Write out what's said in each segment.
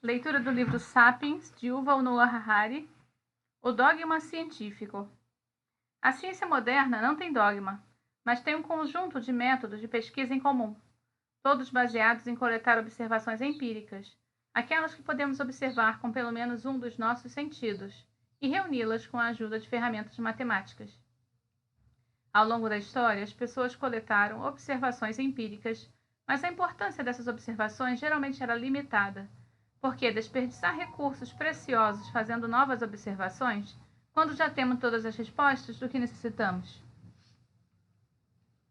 Leitura do livro Sapiens, de Yuval Noah Harari, O Dogma Científico. A ciência moderna não tem dogma, mas tem um conjunto de métodos de pesquisa em comum, todos baseados em coletar observações empíricas, aquelas que podemos observar com pelo menos um dos nossos sentidos, e reuni-las com a ajuda de ferramentas matemáticas. Ao longo da história, as pessoas coletaram observações empíricas, mas a importância dessas observações geralmente era limitada, porque desperdiçar recursos preciosos fazendo novas observações, quando já temos todas as respostas do que necessitamos?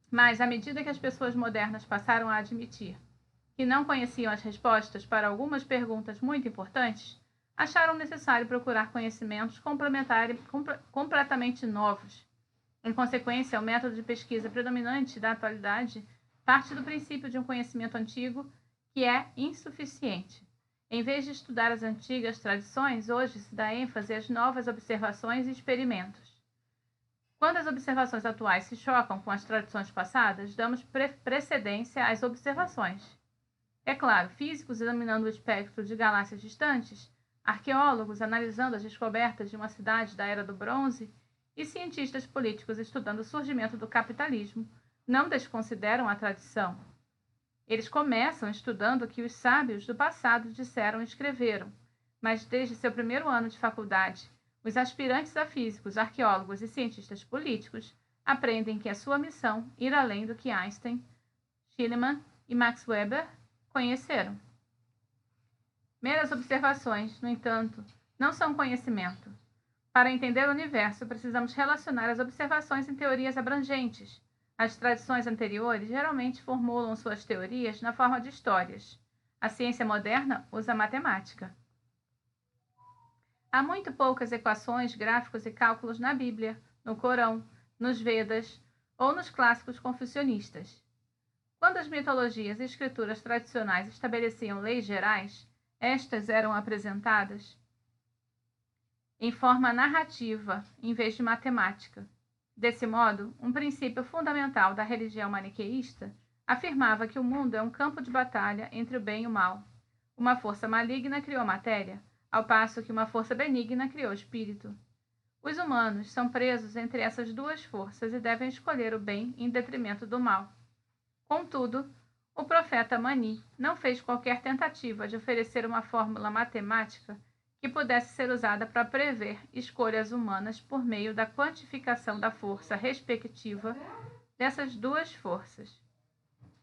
Mas, à medida que as pessoas modernas passaram a admitir que não conheciam as respostas para algumas perguntas muito importantes, acharam necessário procurar conhecimentos completamente novos. Em consequência, o método de pesquisa predominante da atualidade parte do princípio de um conhecimento antigo que é insuficiente. Em vez de estudar as antigas tradições, hoje se dá ênfase às novas observações e experimentos. Quando as observações atuais se chocam com as tradições passadas, damos precedência às observações. É claro, físicos examinando o espectro de galáxias distantes, arqueólogos analisando as descobertas de uma cidade da Era do Bronze e cientistas políticos estudando o surgimento do capitalismo não desconsideram a tradição. Eles começam estudando o que os sábios do passado disseram e escreveram, mas desde seu primeiro ano de faculdade, os aspirantes a físicos, arqueólogos e cientistas políticos aprendem que é sua missão ir além do que Einstein, Schliemann e Max Weber conheceram. Meras observações, no entanto, não são conhecimento. Para entender o universo, precisamos relacionar as observações em teorias abrangentes. As tradições anteriores geralmente formulam suas teorias na forma de histórias. A ciência moderna usa matemática. Há muito poucas equações, gráficos e cálculos na Bíblia, no Corão, nos Vedas ou nos clássicos confucionistas. Quando as mitologias e escrituras tradicionais estabeleciam leis gerais, estas eram apresentadas em forma narrativa, em vez de matemática. Desse modo, um princípio fundamental da religião maniqueísta afirmava que o mundo é um campo de batalha entre o bem e o mal. Uma força maligna criou a matéria, ao passo que uma força benigna criou o espírito. Os humanos são presos entre essas duas forças e devem escolher o bem em detrimento do mal. Contudo, o profeta Mani não fez qualquer tentativa de oferecer uma fórmula matemática que pudesse ser usada para prever escolhas humanas por meio da quantificação da força respectiva dessas duas forças.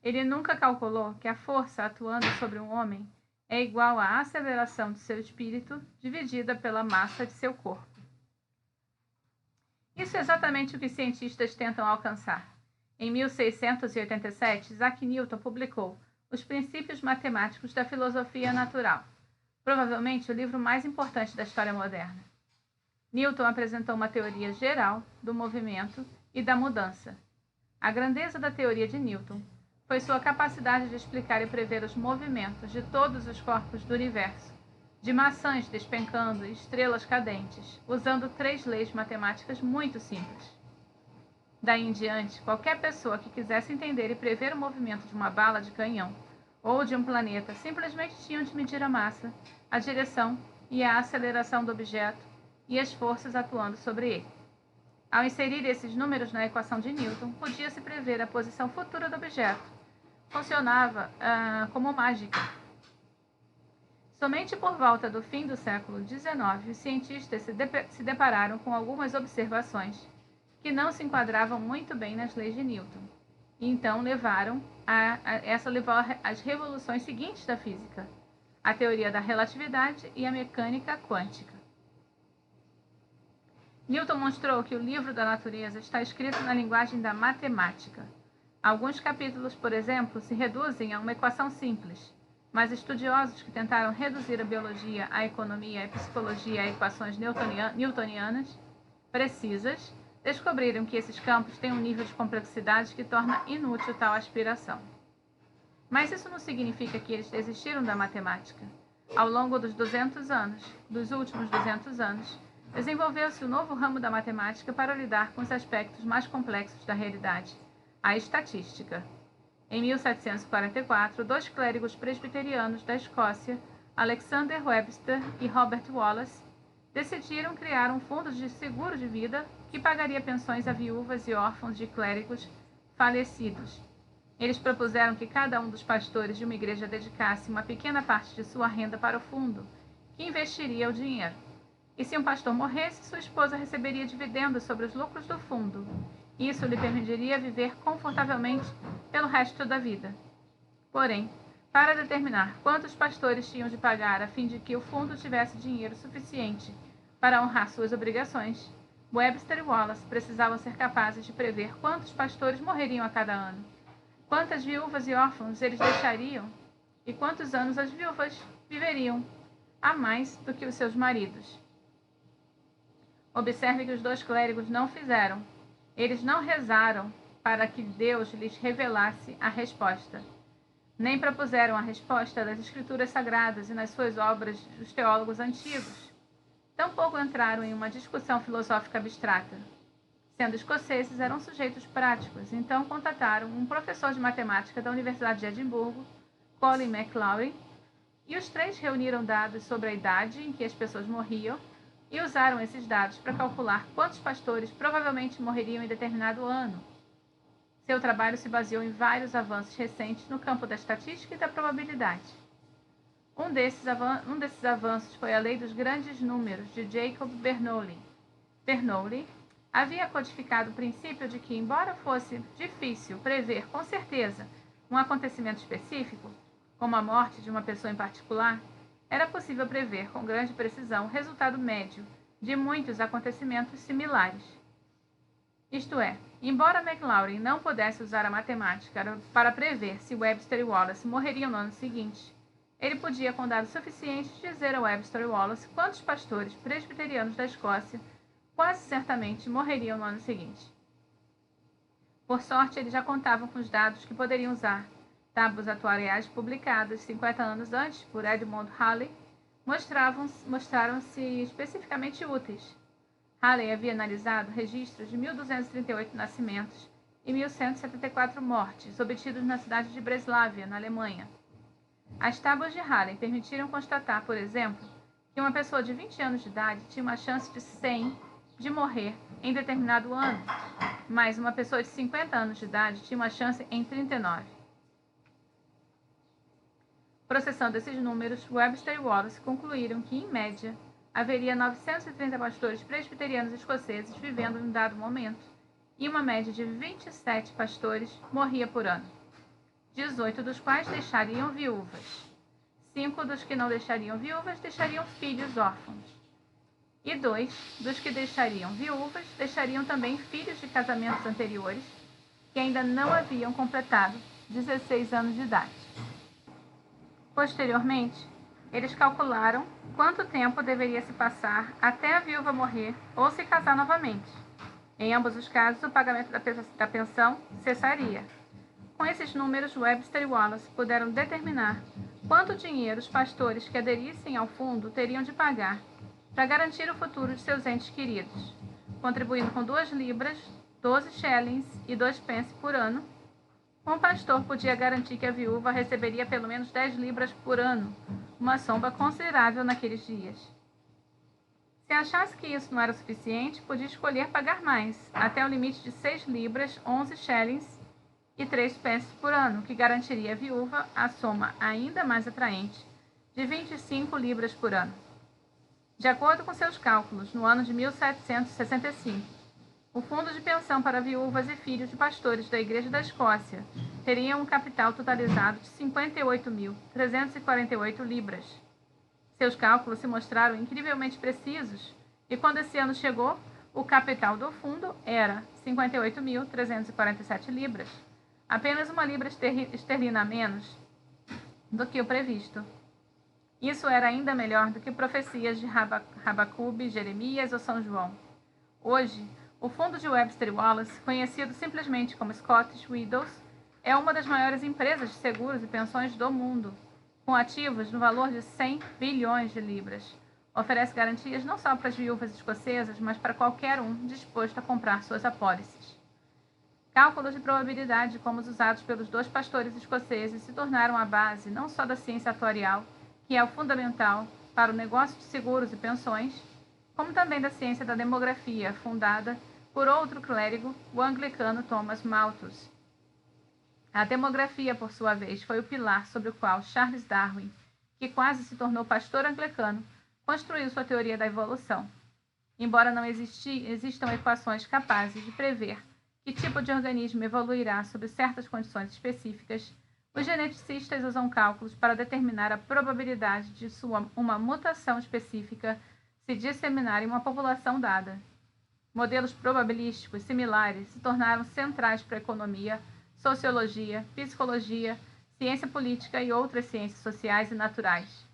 Ele nunca calculou que a força atuando sobre um homem é igual à aceleração de seu espírito dividida pela massa de seu corpo. Isso é exatamente o que cientistas tentam alcançar. Em 1687, Isaac Newton publicou Os Princípios Matemáticos da Filosofia Natural, provavelmente o livro mais importante da história moderna. Newton apresentou uma teoria geral do movimento e da mudança. A grandeza da teoria de Newton foi sua capacidade de explicar e prever os movimentos de todos os corpos do universo, de maçãs despencando e estrelas cadentes, usando 3 leis matemáticas muito simples. Daí em diante, qualquer pessoa que quisesse entender e prever o movimento de uma bala de canhão ou de um planeta simplesmente tinham de medir a massa, a direção e a aceleração do objeto e as forças atuando sobre ele. Ao inserir esses números na equação de Newton, podia-se prever a posição futura do objeto. Funcionava como mágica. Somente por volta do fim do século XIX, os cientistas se depararam com algumas observações que não se enquadravam muito bem nas leis de Newton. E então essa levou às revoluções seguintes da física, a teoria da relatividade e a mecânica quântica. Newton mostrou que o livro da natureza está escrito na linguagem da matemática. Alguns capítulos, por exemplo, se reduzem a uma equação simples, mas estudiosos que tentaram reduzir a biologia, a economia e a psicologia a equações newtonianas precisas descobriram que esses campos têm um nível de complexidade que torna inútil tal aspiração. Mas isso não significa que eles desistiram da matemática. Ao longo dos últimos 200 anos, desenvolveu-se um novo ramo da matemática para lidar com os aspectos mais complexos da realidade, a estatística. Em 1744, 2 clérigos presbiterianos da Escócia Alexander Webster e Robert Wallace decidiram criar um fundo de seguro de vida que pagaria pensões a viúvas e órfãos de clérigos falecidos. Eles propuseram que cada um dos pastores de uma igreja dedicasse uma pequena parte de sua renda para o fundo, que investiria o dinheiro. E se um pastor morresse, sua esposa receberia dividendos sobre os lucros do fundo. Isso lhe permitiria viver confortavelmente pelo resto da vida. Porém, para determinar quantos pastores tinham de pagar a fim de que o fundo tivesse dinheiro suficiente para honrar suas obrigações, Webster e Wallace precisavam ser capazes de prever quantos pastores morreriam a cada ano, quantas viúvas e órfãos eles deixariam e quantos anos as viúvas viveriam a mais do que os seus maridos. Observe que os dois clérigos não fizeram. Eles não rezaram para que Deus lhes revelasse a resposta. Nem propuseram a resposta das Escrituras Sagradas e nas suas obras dos teólogos antigos. Tampouco entraram em uma discussão filosófica abstrata. Sendo escoceses, eram sujeitos práticos, então contataram um professor de matemática da Universidade de Edimburgo, Colin MacLaurin, e os três reuniram dados sobre a idade em que as pessoas morriam e usaram esses dados para calcular quantos pastores provavelmente morreriam em determinado ano. Seu trabalho se baseou em vários avanços recentes no campo da estatística e da probabilidade. Um desses avanços foi a lei dos grandes números de Jacob Bernoulli. Bernoulli havia codificado o princípio de que, embora fosse difícil prever com certeza um acontecimento específico, como a morte de uma pessoa em particular, era possível prever com grande precisão o resultado médio de muitos acontecimentos similares. Isto é, embora MacLaurin não pudesse usar a matemática para prever se Webster e Wallace morreriam no ano seguinte, ele podia, com dados suficientes, dizer a Webster e Wallace quantos pastores presbiterianos da Escócia quase certamente morreriam no ano seguinte. Por sorte, eles já contavam com os dados que poderiam usar. Tábuas atuariais publicadas 50 anos antes por Edmund Halley mostraram-se especificamente úteis. Halley havia analisado registros de 1.238 nascimentos e 1.174 mortes obtidos na cidade de Breslávia, na Alemanha. As tábuas de Halley permitiram constatar, por exemplo, que uma pessoa de 20 anos de idade tinha uma chance de 100 de morrer em determinado ano, mas uma pessoa de 50 anos de idade tinha uma chance em 39. Processando esses números, Webster e Wallace concluíram que, em média, haveria 930 pastores presbiterianos escoceses vivendo em um dado momento, e uma média de 27 pastores morria por ano, 18 dos quais deixariam viúvas. 5 dos que não deixariam viúvas deixariam filhos órfãos. E 2 dos que deixariam viúvas deixariam também filhos de casamentos anteriores que ainda não haviam completado 16 anos de idade. Posteriormente, eles calcularam quanto tempo deveria se passar até a viúva morrer ou se casar novamente. Em ambos os casos, o pagamento da pensão cessaria. Com esses números, Webster e Wallace puderam determinar quanto dinheiro os pastores que aderissem ao fundo teriam de pagar para garantir o futuro de seus entes queridos, contribuindo com 2 libras, 12 shillings e 2 pence por ano. Um pastor podia garantir que a viúva receberia pelo menos 10 libras por ano, uma soma considerável naqueles dias. Se achasse que isso não era suficiente, podia escolher pagar mais, até o limite de 6 libras, 11 shillings e 3 pences por ano, que garantiria à viúva a soma ainda mais atraente de 25 libras por ano. De acordo com seus cálculos, no ano de 1765, o fundo de pensão para viúvas e filhos de pastores da Igreja da Escócia teria um capital totalizado de 58.348 libras. Seus cálculos se mostraram incrivelmente precisos e, quando esse ano chegou, o capital do fundo era 58.347 libras, apenas 1 libra esterlina a menos do que o previsto. Isso era ainda melhor do que profecias de Rabacube, Jeremias ou São João. Hoje, o fundo de Webster e Wallace, conhecido simplesmente como Scottish Widows, é uma das maiores empresas de seguros e pensões do mundo, com ativos no valor de 100 bilhões de libras. Oferece garantias não só para as viúvas escocesas, mas para qualquer um disposto a comprar suas apólices. Cálculos de probabilidade, como os usados pelos 2 pastores escoceses, se tornaram a base não só da ciência atuarial, que é o fundamental para o negócio de seguros e pensões, como também da ciência da demografia, fundada por outro clérigo, o anglicano Thomas Malthus. A demografia, por sua vez, foi o pilar sobre o qual Charles Darwin, que quase se tornou pastor anglicano, construiu sua teoria da evolução. Embora não existam equações capazes de prever que tipo de organismo evoluirá sob certas condições específicas, os geneticistas usam cálculos para determinar a probabilidade de uma mutação específica se disseminar em uma população dada. Modelos probabilísticos similares se tornaram centrais para a economia, sociologia, psicologia, ciência política e outras ciências sociais e naturais.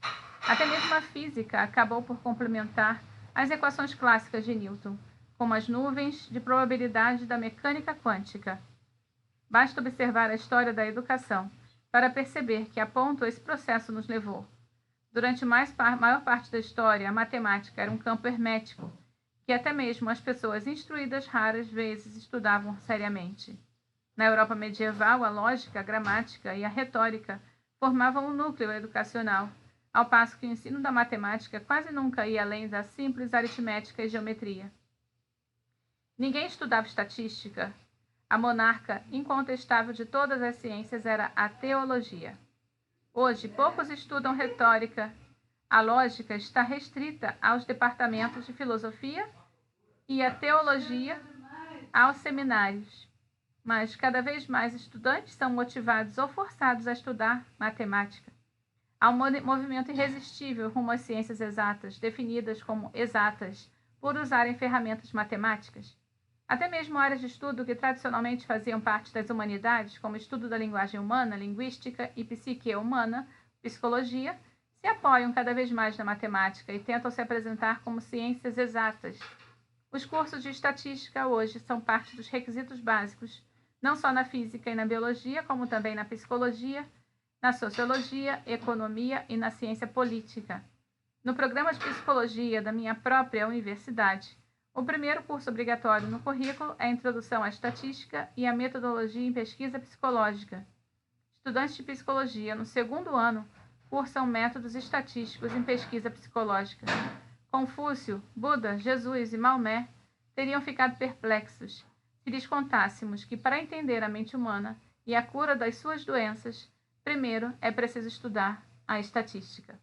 Até mesmo a física acabou por complementar as equações clássicas de Newton, como as nuvens de probabilidade da mecânica quântica. Basta observar a história da educação para perceber que a ponto esse processo nos levou. Durante maior parte da história, a matemática era um campo hermético, que até mesmo as pessoas instruídas raras vezes estudavam seriamente. Na Europa medieval, a lógica, a gramática e a retórica formavam o núcleo educacional, ao passo que o ensino da matemática quase nunca ia além da simples aritmética e geometria. Ninguém estudava estatística. A monarca incontestável de todas as ciências era a teologia. Hoje, poucos estudam retórica. A lógica está restrita aos departamentos de filosofia e a teologia aos seminários. Mas cada vez mais estudantes são motivados ou forçados a estudar matemática. Há um movimento irresistível rumo às ciências exatas, definidas como exatas, por usarem ferramentas matemáticas. Até mesmo áreas de estudo que tradicionalmente faziam parte das humanidades, como estudo da linguagem humana, linguística e psique humana, psicologia, se apoiam cada vez mais na matemática e tentam se apresentar como ciências exatas. Os cursos de estatística hoje são parte dos requisitos básicos, não só na física e na biologia, como também na psicologia, na sociologia, economia e na ciência política. No programa de psicologia da minha própria universidade, o primeiro curso obrigatório no currículo é a Introdução à Estatística e à Metodologia em Pesquisa Psicológica. Estudantes de psicologia, no segundo ano, cursam métodos estatísticos em pesquisa psicológica. Confúcio, Buda, Jesus e Maomé teriam ficado perplexos se lhes contássemos que, para entender a mente humana e a cura das suas doenças, primeiro é preciso estudar a estatística.